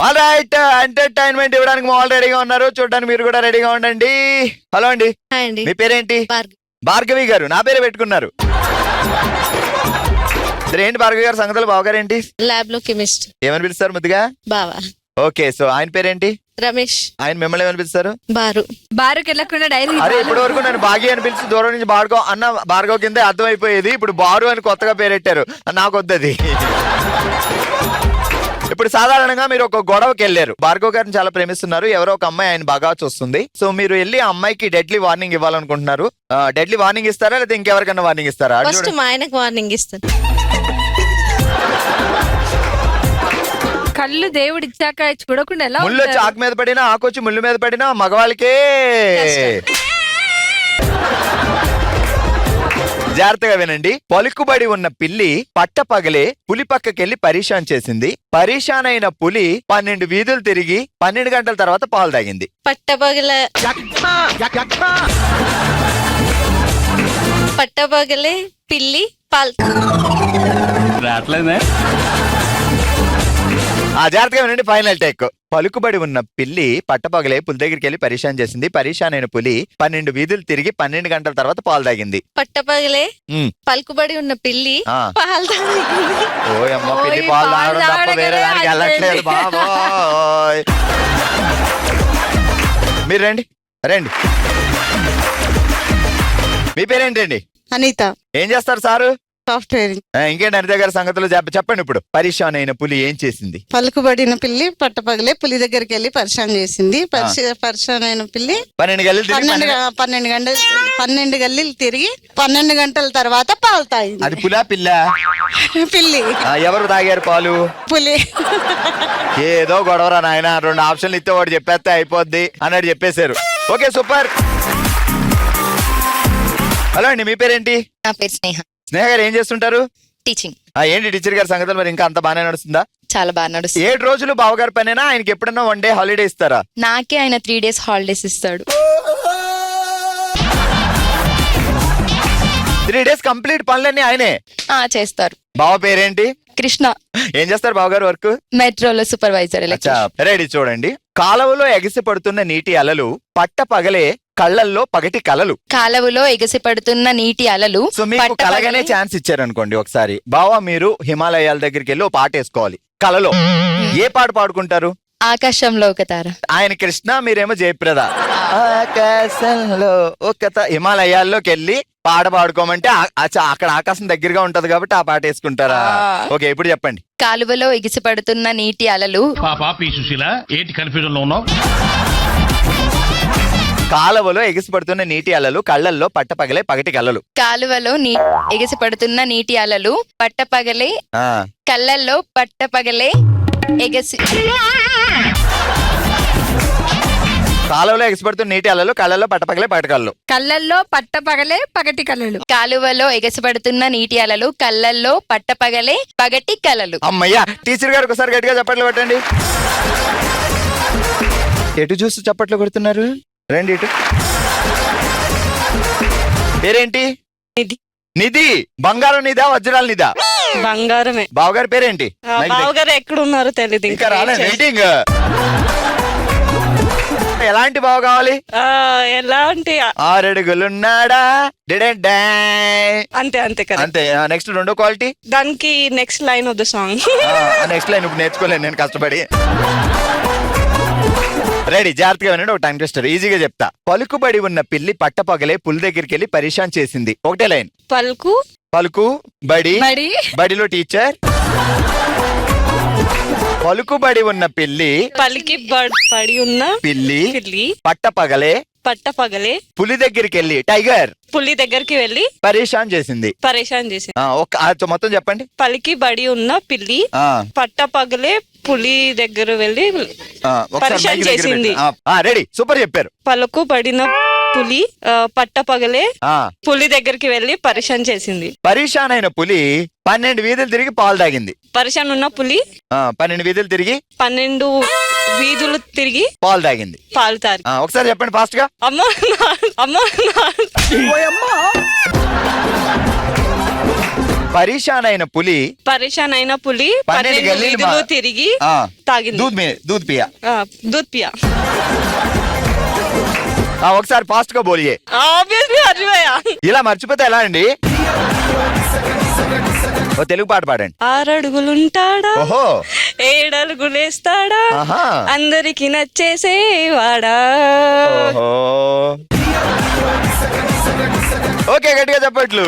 Alright, entertainment ఇవ్వడానికి మా వాళ్ళు రెడీగా ఉన్నారు. చూడడానికి మీరు కూడా రెడీగా ఉండండి. హలో అండి, హాయ్ అండి. మీ పేరేంటి? భార్గవి. భార్గవి గారు, నా పేరే పెట్టుకున్నారు. సరే, ఏంటి భార్గవి గారు సంగతులు? బావగారు ఏంటి? ల్యాబ్ లో కెమిస్ట్. ఏమని పిలుస్తారు ముద్దుగా? బావా. ఓకే, సో ఆయన పేరేంటి? రమేష్. ఆయన మిమ్మల్ని ఏమని పిలుస్తారు? బారు. బారుకి వెళ్ళకుండా డైరీ. అరే, ఇప్పటి వరకు నేను బాగి అని పిలిచి దూరం నుంచి భార్గవ్ అన్న, భార్గవ్ కింద అర్థమైపోయేది. ఇప్పుడు బారు అని కొత్తగా పేరెట్టారు, నాకు వద్దది. ఇప్పుడు సాధారణంగా మీరు ఒక గొడవకి వెళ్ళారు, భార్గవ్ గారిని చాలా ప్రేమిస్తున్నారు, ఎవరో ఒక అమ్మాయి ఆయన బాగా చూస్తుంది. సో మీరు వెళ్ళి ఆ అమ్మాయికి డెడ్లీ వార్నింగ్ ఇవ్వాలనుకుంటున్నారు. డెడ్లీ వార్నింగ్ ఇస్తారా లేదా ఇంకెవరికైనా వార్నింగ్ ఇస్తారా? ఫస్ట్ మా ఆయనకు వార్నింగ్ ఇస్తాను. కళ్ళు దేవుడు ఇచ్చాక చూడకుండా ఎలా ముళ్ళు వచ్చి ఆకు మీద పడినా, ఆకు వచ్చి ముళ్ళు మీద పడినా మగవాళ్ళకే జాగ్రత్తగా వినండి. పలుకుబడి ఉన్న పిల్లి పట్టపగలే పులి పక్కకెళ్లి పరీషాన్ చేసింది. పరీషాన్ అయిన పులి 12 వీధులు తిరిగి 12 గంటల తర్వాత పాలు తాగింది. పట్టపగలే పిల్లి పాల్. జాగ్రత్తగా వినండి, ఫైనల్ టేక్. పలుకుబడి ఉన్న పిల్లి పట్టపగలే పులి దగ్గరికి వెళ్ళి పరీషాన్ చేసింది. పరీషాన్ అయిన పులి 12 వీధులు తిరిగి 12 గంటల తర్వాత పాలు తాగింది. పట్టపగలే పలుకుబడి ఉన్న పిల్లి పాలు తాగింది. ఓయమ్మ, పిల్లి పాలు తాగడం తప్ప వేరే దానికి వెళ్ళట్లేదు బాబోయ్. మీరు రండి రండి. మీ పేరేంటండి? అనిత. ఏం చేస్తారు సారు? సాఫ్ట్వేర్. ఇంకేంటి అనిత గారి సంగతులు చెప్పండి. ఇప్పుడు పరీషాన్ అయిన పులి ఏం చేసింది? పలుకుబడిన పిల్లి పట్టపగలే పులి దగ్గరికి వెళ్ళి పరిశాన్ చేసింది. పరిశాన్ అయిన పిల్లి 12 గల్లీలు తిరిగి 12 గల్లీలు తిరిగి 12 గంటల తర్వాత పాలు తాగింది. అది పులా పిల్ల? పిల్లి. ఎవరు తాగారు పాలు? పులి. ఏదో గొడవరా నాయన, 2 ఆప్షన్లు ఇస్తే వాడు చెప్పేస్తే అయిపోద్ది అన్నట్టు చెప్పేశారు. Okay, super. హలో అండి, మీ పేరేంటి? నా పేరు స్నేహ. స్నేహ గారు ఏం చేస్తుంటారు? టీచింగ్. ఏంటి టీచర్ గారి సంగతులు మరి ఇంకా అంత బాగానే నడుస్తుందా? చాలా బాగా నడుస్తుంది. 7 రోజులు బావగారి పనేనా? ఆయనకి ఎప్పుడన్నా 1 డే హాలిడే ఇస్తారా? నాకే ఆయన 3 days హాలిడేస్ ఇస్తాడు. 3 days కంప్లీట్ పనులన్నీ ఆయనే చేస్తారు. బావ పేరేంటి? కృష్ణ. ఏం చేస్తారు బావగారు వర్క్? మెట్రోలో సూపర్వైజర్. రెడీ, చూడండి. కాలువలో ఎగిసి పడుతున్న నీటి అలలు పట్ట పగలే కళ్ళల్లో పగటి కలలు. కాలువలో ఎగసి పడుతున్న నీటి అలలు. సో మీకు కలగానే ఛాన్స్ ఇచ్చారనుకోండి ఒకసారి, బావా మీరు హిమాలయాల దగ్గరికి వెళ్ళి ఓ పాట వేసుకోవాలి కలలో. ఏ పాట పాడుకుంటారు? ఆకాశంలో ఒక తార. ఆయన కృష్ణ, మీరేమో జయప్రద. ఆకాశంలో ఒక హిమాలయాల్లోకి వెళ్ళి పాట పాడుకోమంటే అక్కడ ఆకాశం దగ్గరగా ఉంటది కాబట్టి ఆ పాట వేసుకుంటారా? ఓకే, ఇప్పుడు చెప్పండి. కాలువలో ఎగిసి పడుతున్న నీటి అలలు. కాలువలో ఎగిసి పడుతున్న నీటి అలలు కళ్ళల్లో పట్టపగలే పగటి కలలు. కాలువలో ఎగిసి పడుతున్న నీటి అలలు పట్టపగలే కళ్ళల్లో పట్టపగలే ఎగసి. కాలువలో ఎగిసిపడుతున్న నీటి అలలు కళ్ళల్లో పట్టపగలే పగటి కళ్ళు. కళ్ళల్లో పట్టపగలే పగటి కళలు. కాలువలో ఎగసిపడుతున్న నీటి అలలు కళ్ళల్లో పట్టపగలే పగటి కలలు. అమ్మయ్యా, టీచర్ గారు ఒకసారి గట్టిగా చప్పట్లు పెట్టండి. ఎటు చూస్తూ చప్పట్లు కొడుతున్నారు? రండి ఇటు. పేరేంటి? నిధి. నిధి. బంగారం నిధా వజ్రాల నిధా? బంగారమే. బావగారి పేరేంటి? బావగారు ఎక్కడున్నారో తెలియదు. ఇంకా రాలేదు, వెయిటింగ్. ఎలాంటి బావ కావాలి? ఎలాంటి 6 అడుగులున్నాడా? అంతే అంతే కదా. అంతే. నెక్స్ట్ 2వ క్వాలిటీ. దానికి next line of the song. Next line ఇప్పుడు నేర్చుకోలేను నేను కష్టపడి. రెడీ, జాగ్రత్తగా వినండి. ఒక టైం టెస్టర్, ఈజీగా చెప్తా. పలుకుబడి ఉన్న పిల్లి పట్టపగలే పులి దగ్గరికి వెళ్ళి పరీక్షాన్ చేసింది. ఒకటే లైన్. పలుకు బడి. బడిలో టీచర్. పలుకుబడి ఉన్న పిల్లి పడి ఉన్న పిల్లి పట్టపగలే పులి దగ్గరికి వెళ్ళి పరేషాన్ చేసింది. మొత్తం చెప్పండి. పలికి బడి ఉన్న పిల్లి పట్టపగలే పులి దగ్గర వెళ్ళి పరేషాన్ చేసింది. రెడీ, సూపర్ చెప్పారు. పలుకు పడిన పులి పట్టపగలే పులి దగ్గరికి వెళ్ళి పరేషాన్ చేసింది. పరేషాన్ అయిన పులి 12 వీధులు తిరిగి పాలు తాగింది. పరేషాన్ ఉన్న పులి 12 వీధులు తిరిగి 12 వీధులు తిరిగి పాలు తాగింది. ఒకసారి చెప్పండి ఫాస్ట్ గా. పరేషాన్ అయిన పులి పరేషాన్ అయిన పులి 12 12 గల్లీలు వీధులు తిరిగి తాగింది. దూద్ పియా. दूध पिया. ఒకసారి ఫాస్ట్ గా బోలియే. ఆబ్వియస్లీ మర్చిపోయా. ఇలా మర్చిపోతే ఎలా అండి? ఓ తెలుగు పాట పాడండి. 6 అడుగులుంటాడా, ఓహో 7 అడుగులేస్తాడా, ఆహా. అందరికి నచ్చేసేవాడా. ఓహో. ఓకే, గట్టిగా చెప్పట్లు.